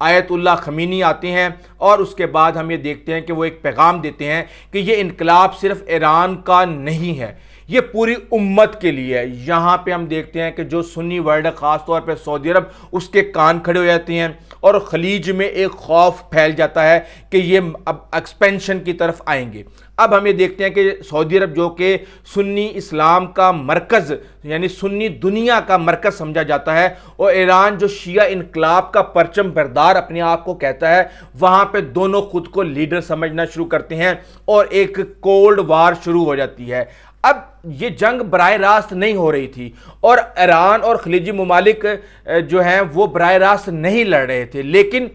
آیت اللہ خمینی آتے ہیں اور اس کے بعد ہم یہ دیکھتے ہیں کہ وہ ایک پیغام دیتے ہیں کہ یہ انقلاب صرف ایران کا نہیں ہے، یہ پوری امت کے لیے ہے۔ یہاں پہ ہم دیکھتے ہیں کہ جو سنی ورلڈ خاص طور پہ سعودی عرب اس کے کان کھڑے ہو جاتے ہیں اور خلیج میں ایک خوف پھیل جاتا ہے کہ یہ اب ایکسپینشن کی طرف آئیں گے۔ اب ہم یہ دیکھتے ہیں کہ سعودی عرب جو کہ سنی اسلام کا مرکز یعنی سنی دنیا کا مرکز سمجھا جاتا ہے، اور ایران جو شیعہ انقلاب کا پرچم بردار اپنے آپ کو کہتا ہے، وہاں پہ دونوں خود کو لیڈر سمجھنا شروع کرتے ہیں اور ایک کولڈ وار شروع ہو جاتی ہے۔ اب یہ جنگ براہ راست نہیں ہو رہی تھی اور ایران اور خلیجی ممالک جو ہیں وہ براہ راست نہیں لڑ رہے تھے، لیکن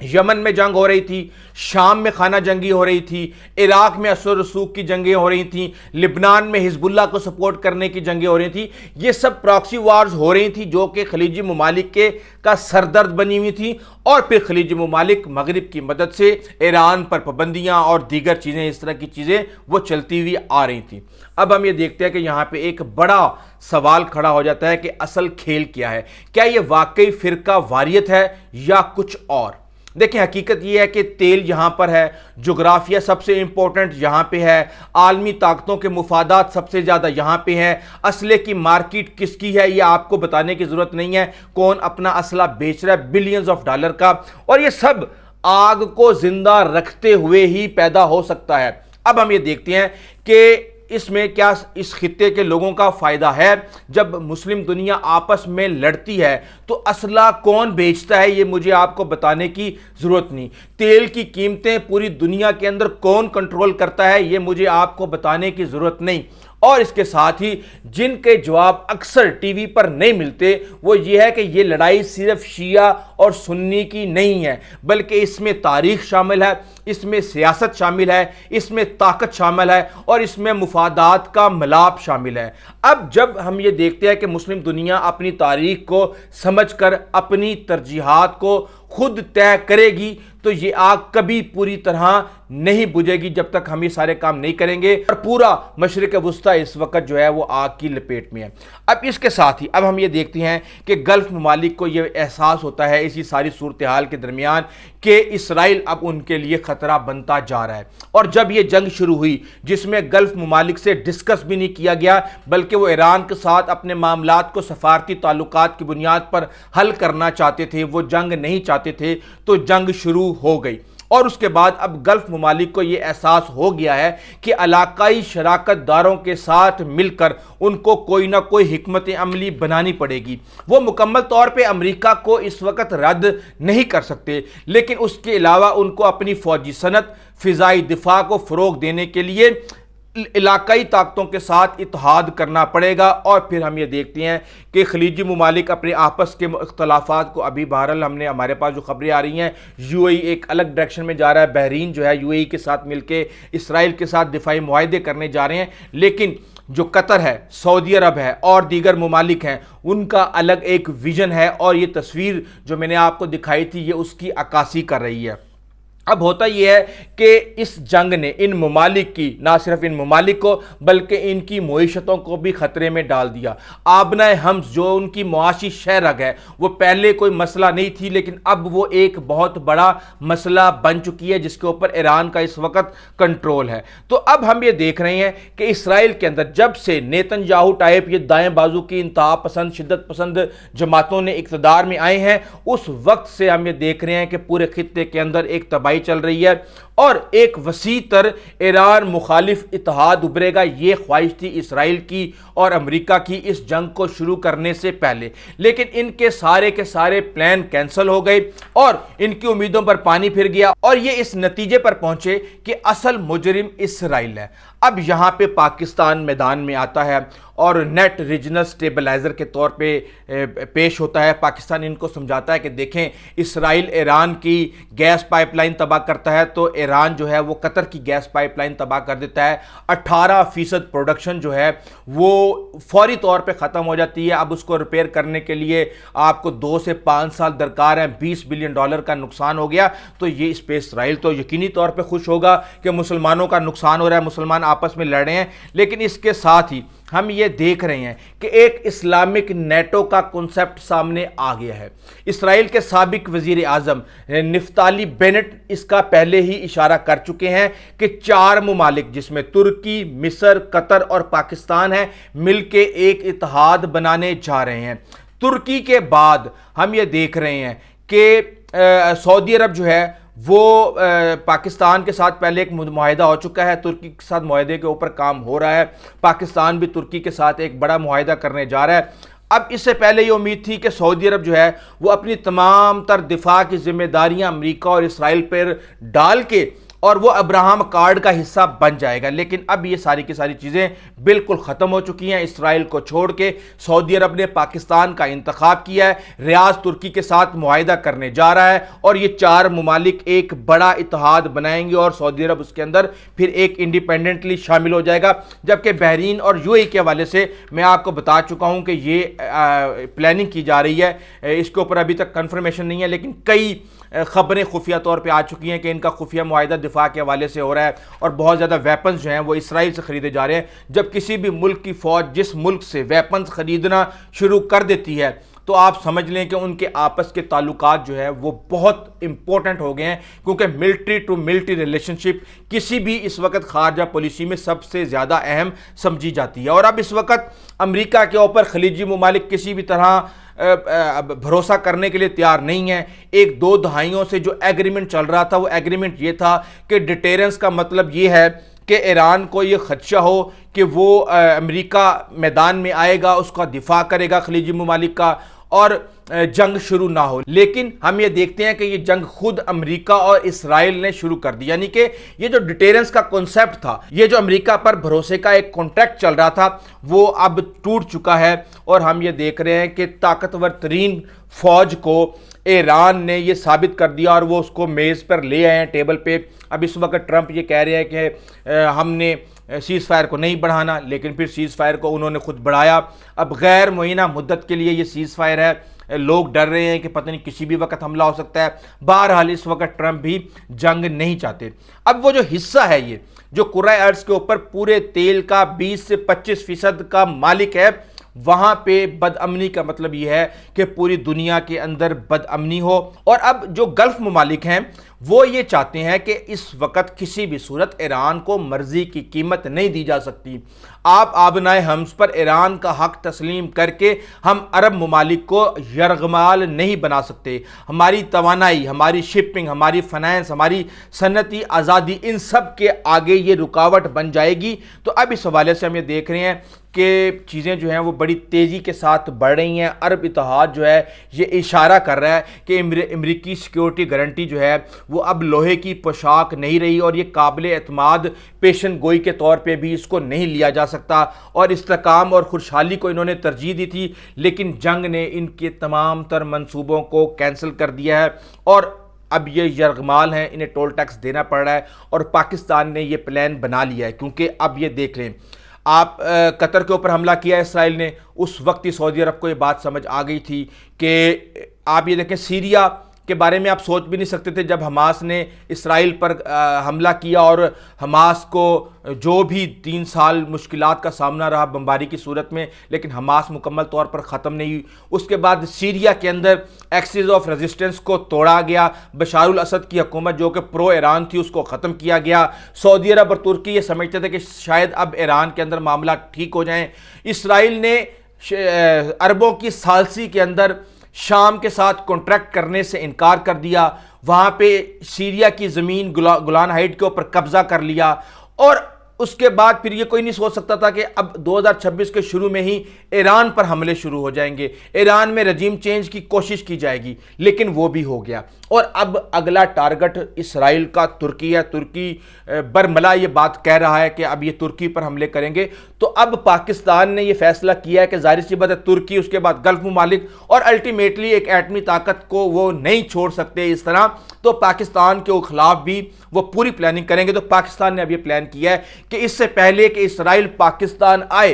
یمن میں جنگ ہو رہی تھی، شام میں خانہ جنگی ہو رہی تھی، عراق میں اثر و رسوخ کی جنگیں ہو رہی تھیں، لبنان میں حزب اللہ کو سپورٹ کرنے کی جنگیں ہو رہی تھیں۔ یہ سب پراکسی وارز ہو رہی تھیں جو کہ خلیجی ممالک کا سردرد بنی ہوئی تھی، اور پھر خلیجی ممالک مغرب کی مدد سے ایران پر پابندیاں اور دیگر چیزیں، اس طرح کی چیزیں وہ چلتی ہوئی آ رہی تھیں۔ اب ہم یہ دیکھتے ہیں کہ یہاں پہ ایک بڑا سوال کھڑا ہو جاتا ہے کہ اصل کھیل کیا ہے؟ کیا یہ واقعی فرقہ واریت ہے یا کچھ اور؟ دیکھیں، حقیقت یہ ہے کہ تیل یہاں پر ہے، جغرافیہ سب سے امپورٹنٹ یہاں پہ ہے، عالمی طاقتوں کے مفادات سب سے زیادہ یہاں پہ ہیں، اسلحے کی مارکیٹ کس کی ہے یہ آپ کو بتانے کی ضرورت نہیں ہے، کون اپنا اسلحہ بیچ رہا ہے بلینز آف ڈالر کا، اور یہ سب آگ کو زندہ رکھتے ہوئے ہی پیدا ہو سکتا ہے۔ اب ہم یہ دیکھتے ہیں کہ اس میں کیا اس خطے کے لوگوں کا فائدہ ہے؟ جب مسلم دنیا آپس میں لڑتی ہے تو اسلحہ کون بیچتا ہے یہ مجھے آپ کو بتانے کی ضرورت نہیں، تیل کی قیمتیں پوری دنیا کے اندر کون کنٹرول کرتا ہے یہ مجھے آپ کو بتانے کی ضرورت نہیں، اور اس کے ساتھ ہی جن کے جواب اکثر ٹی وی پر نہیں ملتے وہ یہ ہے کہ یہ لڑائی صرف شیعہ اور سنی کی نہیں ہے، بلکہ اس میں تاریخ شامل ہے، اس میں سیاست شامل ہے، اس میں طاقت شامل ہے، اور اس میں مفادات کا ملاپ شامل ہے۔ اب جب ہم یہ دیکھتے ہیں کہ مسلم دنیا اپنی تاریخ کو سمجھ کر اپنی ترجیحات کو خود طے کرے گی تو یہ آگ کبھی پوری طرح نہیں بجھے گی جب تک ہم یہ سارے کام نہیں کریں گے، اور پورا مشرق وسطیٰ اس وقت جو ہے وہ آگ کی لپیٹ میں ہے۔ اب اس کے ساتھ ہی اب ہم یہ دیکھتے ہیں کہ گلف ممالک کو یہ احساس ہوتا ہے اسی ساری صورتحال کے درمیان کہ اسرائیل اب ان کے لیے خطرہ بنتا جا رہا ہے، اور جب یہ جنگ شروع ہوئی جس میں گلف ممالک سے ڈسکس بھی نہیں کیا گیا بلکہ وہ ایران کے ساتھ اپنے معاملات کو سفارتی تعلقات کی بنیاد پر حل کرنا چاہتے تھے، وہ جنگ نہیں چاہتے تھے، تو جنگ شروع ہو گئی، اور اس کے بعد اب گلف ممالک کو یہ احساس ہو گیا ہے کہ علاقائی شراکت داروں کے ساتھ مل کر ان کو کوئی نہ کوئی حکمت عملی بنانی پڑے گی۔ وہ مکمل طور پہ امریکہ کو اس وقت رد نہیں کر سکتے، لیکن اس کے علاوہ ان کو اپنی فوجی صنعت، فضائی دفاع کو فروغ دینے کے لیے علاقائی طاقتوں کے ساتھ اتحاد کرنا پڑے گا۔ اور پھر ہم یہ دیکھتے ہیں کہ خلیجی ممالک اپنے آپس کے اختلافات کو ابھی بہرحال ہمارے پاس جو خبریں آ رہی ہیں، یو اے ای ایک الگ ڈائریکشن میں جا رہا ہے، بحرین جو ہے یو اے ای کے ساتھ مل کے اسرائیل کے ساتھ دفاعی معاہدے کرنے جا رہے ہیں، لیکن جو قطر ہے، سعودی عرب ہے اور دیگر ممالک ہیں ان کا الگ ایک ویژن ہے، اور یہ تصویر جو میں نے آپ کو دکھائی تھی یہ اس کی عکاسی کر رہی ہے۔ اب ہوتا یہ ہے کہ اس جنگ نے ان ممالک کی، نہ صرف ان ممالک کو بلکہ ان کی معیشتوں کو بھی خطرے میں ڈال دیا۔ آبنائے حمز جو ان کی معاشی شہ رگ ہے وہ پہلے کوئی مسئلہ نہیں تھی، لیکن اب وہ ایک بہت بڑا مسئلہ بن چکی ہے جس کے اوپر ایران کا اس وقت کنٹرول ہے۔ تو اب ہم یہ دیکھ رہے ہیں کہ اسرائیل کے اندر جب سے نیتن یاہو ٹائپ یہ دائیں بازو کی انتہا پسند، شدت پسند جماعتوں نے اقتدار میں آئے ہیں، اس وقت سے ہم یہ دیکھ رہے ہیں کہ پورے خطے کے اندر ایک تباہی چل رہی ہے، اور ایک وسیع تر ایران مخالف اتحاد ابھرے گا۔ یہ خواہش تھی اسرائیل کی اور امریکہ کی اس جنگ کو شروع کرنے سے پہلے، لیکن ان کے سارے پلان کینسل ہو گئے اور ان کی امیدوں پر پانی پھر گیا، اور یہ اس نتیجے پر پہنچے کہ اصل مجرم اسرائیل ہے۔ اب یہاں پہ پاکستان میدان میں آتا ہے اور نیٹ ریجنل سٹیبلائزر کے طور پہ پیش ہوتا ہے۔ پاکستان ان کو سمجھاتا ہے کہ دیکھیں، اسرائیل ایران کی گیس پائپ لائن تباہ کرتا ہے تو ایران جو ہے وہ قطر کی گیس پائپ لائن تباہ کر دیتا ہے۔ 18% پروڈکشن جو ہے وہ فوری طور پہ ختم ہو جاتی ہے۔ اب اس کو ریپیئر کرنے کے لیے آپ کو 2 سے 5 سال درکار ہیں، $20 بلین کا نقصان ہو گیا۔ تو یہ اس پہ اسرائیل تو یقینی طور پہ خوش ہوگا کہ مسلمانوں کا نقصان ہو رہا ہے، مسلمان آپس میں لڑ رہے ہیں، لیکن اس کے ساتھ ہی ہم یہ دیکھ رہے ہیں کہ ایک اسلامک نیٹو کا کنسپٹ سامنے آ گیا ہے۔ اسرائیل کے سابق وزیر اعظم نفتالی بینٹ اس کا پہلے ہی اشارہ کر چکے ہیں کہ 4 ممالک جس میں ترکی، مصر، قطر اور پاکستان ہیں مل کے ایک اتحاد بنانے جا رہے ہیں۔ ترکی کے بعد ہم یہ دیکھ رہے ہیں کہ سعودی عرب جو ہے وہ پاکستان کے ساتھ پہلے ایک معاہدہ ہو چکا ہے، ترکی کے ساتھ معاہدے کے اوپر کام ہو رہا ہے، پاکستان بھی ترکی کے ساتھ ایک بڑا معاہدہ کرنے جا رہا ہے۔ اب اس سے پہلے یہ امید تھی کہ سعودی عرب جو ہے وہ اپنی تمام تر دفاع کی ذمہ داریاں امریکہ اور اسرائیل پر ڈال کے اور وہ ابراہم اکارڈ کا حصہ بن جائے گا، لیکن اب یہ ساری کی ساری چیزیں بالکل ختم ہو چکی ہیں۔ اسرائیل کو چھوڑ کے سعودی عرب نے پاکستان کا انتخاب کیا ہے، ریاض ترکی کے ساتھ معاہدہ کرنے جا رہا ہے اور یہ 4 ممالک ایک بڑا اتحاد بنائیں گے اور سعودی عرب اس کے اندر پھر ایک انڈیپینڈنٹلی شامل ہو جائے گا، جبکہ بحرین اور یو اے ای کے حوالے سے میں آپ کو بتا چکا ہوں کہ یہ پلاننگ کی جا رہی ہے، اس کے اوپر ابھی تک کنفرمیشن نہیں ہے، لیکن کئی خبریں خفیہ طور پہ آ چکی ہیں کہ ان کا خفیہ معاہدہ دفاع کے حوالے سے ہو رہا ہے اور بہت زیادہ ویپنز جو ہیں وہ اسرائیل سے خریدے جا رہے ہیں۔ جب کسی بھی ملک کی فوج جس ملک سے ویپنز خریدنا شروع کر دیتی ہے تو آپ سمجھ لیں کہ ان کے آپس کے تعلقات جو ہے وہ بہت امپورٹنٹ ہو گئے ہیں، کیونکہ ملٹری ٹو ملٹری ریلیشن شپ کسی بھی اس وقت خارجہ پالیسی میں سب سے زیادہ اہم سمجھی جاتی ہے۔ اور اب اس وقت امریکہ کے اوپر خلیجی ممالک کسی بھی طرح بھروسہ کرنے کے لیے تیار نہیں ہے۔ 1-2 دہائیوں سے جو ایگریمنٹ چل رہا تھا وہ ایگریمنٹ یہ تھا کہ ڈیٹیرنس کا مطلب یہ ہے کہ ایران کو یہ خدشہ ہو کہ وہ امریکہ میدان میں آئے گا، اس کا دفاع کرے گا خلیجی ممالک کا اور جنگ شروع نہ ہو، لیکن ہم یہ دیکھتے ہیں کہ یہ جنگ خود امریکہ اور اسرائیل نے شروع کر دی، یعنی کہ یہ جو ڈیٹیرنس کا کنسپٹ تھا، یہ جو امریکہ پر بھروسے کا ایک کانٹریکٹ چل رہا تھا وہ اب ٹوٹ چکا ہے اور ہم یہ دیکھ رہے ہیں کہ طاقتور ترین فوج کو ایران نے یہ ثابت کر دیا اور وہ اس کو میز پر لے آئے ہیں ٹیبل پہ۔ اب اس وقت ٹرمپ یہ کہہ رہے ہیں کہ ہم نے سیز فائر کو نہیں بڑھانا، لیکن پھر سیز فائر کو انہوں نے خود بڑھایا۔ اب غیر معینہ مدت کے لیے یہ سیز فائر ہے، لوگ ڈر رہے ہیں کہ پتہ نہیں کسی بھی وقت حملہ ہو سکتا ہے۔ بہرحال اس وقت ٹرمپ بھی جنگ نہیں چاہتے۔ اب وہ جو حصہ ہے یہ جو کرۂ ارض کے اوپر پورے تیل کا 20 سے 25% کا مالک ہے، وہاں پہ بد امنی کا مطلب یہ ہے کہ پوری دنیا کے اندر بد امنی ہو۔ اور اب جو گلف ممالک ہیں وہ یہ چاہتے ہیں کہ اس وقت کسی بھی صورت ایران کو مرضی کی قیمت نہیں دی جا سکتی۔ آپ آبنائے حمز پر ایران کا حق تسلیم کر کے ہم عرب ممالک کو یرغمال نہیں بنا سکتے۔ ہماری توانائی، ہماری شپنگ، ہماری فائنانس، ہماری صنعتی آزادی، ان سب کے آگے یہ رکاوٹ بن جائے گی۔ تو اب اس حوالے سے ہم یہ دیکھ رہے ہیں کہ چیزیں جو ہیں وہ بڑی تیزی کے ساتھ بڑھ رہی ہیں۔ عرب اتحاد جو ہے یہ اشارہ کر رہا ہے کہ امریکی سیکیورٹی گارنٹی جو ہے وہ اب لوہے کی پوشاک نہیں رہی اور یہ قابل اعتماد پیشن گوئی کے طور پہ بھی اس کو نہیں لیا جا سکتا، اور استحکام اور خوشحالی کو انہوں نے ترجیح دی تھی، لیکن جنگ نے ان کے تمام تر منصوبوں کو کینسل کر دیا ہے اور اب یہ یرغمال ہیں، انہیں ٹول ٹیکس دینا پڑ رہا ہے اور پاکستان نے یہ پلان بنا لیا ہے۔ کیونکہ اب یہ دیکھ لیں، آپ قطر کے اوپر حملہ کیا اسرائیل نے، اس وقت ہی سعودی عرب کو یہ بات سمجھ آ گئی تھی کہ آپ یہ دیکھیں سیریا کے بارے میں آپ سوچ بھی نہیں سکتے تھے جب حماس نے اسرائیل پر حملہ کیا اور حماس کو جو بھی 3 سال مشکلات کا سامنا رہا بمباری کی صورت میں، لیکن حماس مکمل طور پر ختم نہیں ہوئی۔ اس کے بعد سیریا کے اندر ایکسس آف ریزسٹنس کو توڑا گیا، بشار الاسد کی حکومت جو کہ پرو ایران تھی اس کو ختم کیا گیا۔ سعودی عرب اور ترکی یہ سمجھتے تھے کہ شاید اب ایران کے اندر معاملات ٹھیک ہو جائیں۔ اسرائیل نے عربوں کی ثالثی کے اندر شام کے ساتھ کانٹریکٹ کرنے سے انکار کر دیا، وہاں پہ سیریا کی زمین گولان ہائٹ کے اوپر قبضہ کر لیا، اور اس کے بعد پھر یہ کوئی نہیں سوچ سکتا تھا کہ اب 2026 کے شروع میں ہی ایران پر حملے شروع ہو جائیں گے، ایران میں رجیم چینج کی کوشش کی جائے گی، لیکن وہ بھی ہو گیا۔ اور اب اگلا ٹارگٹ اسرائیل کا ترکی ہے۔ ترکی برملا یہ بات کہہ رہا ہے کہ اب یہ ترکی پر حملے کریں گے۔ تو اب پاکستان نے یہ فیصلہ کیا ہے کہ ظاہر سی بات ہے ترکی، اس کے بعد گلف ممالک، اور الٹیمیٹلی ایک ایٹمی طاقت کو وہ نہیں چھوڑ سکتے اس طرح، تو پاکستان کے خلاف بھی وہ پوری پلاننگ کریں گے۔ تو پاکستان نے اب یہ پلان کیا ہے کہ اس سے پہلے کہ اسرائیل پاکستان آئے،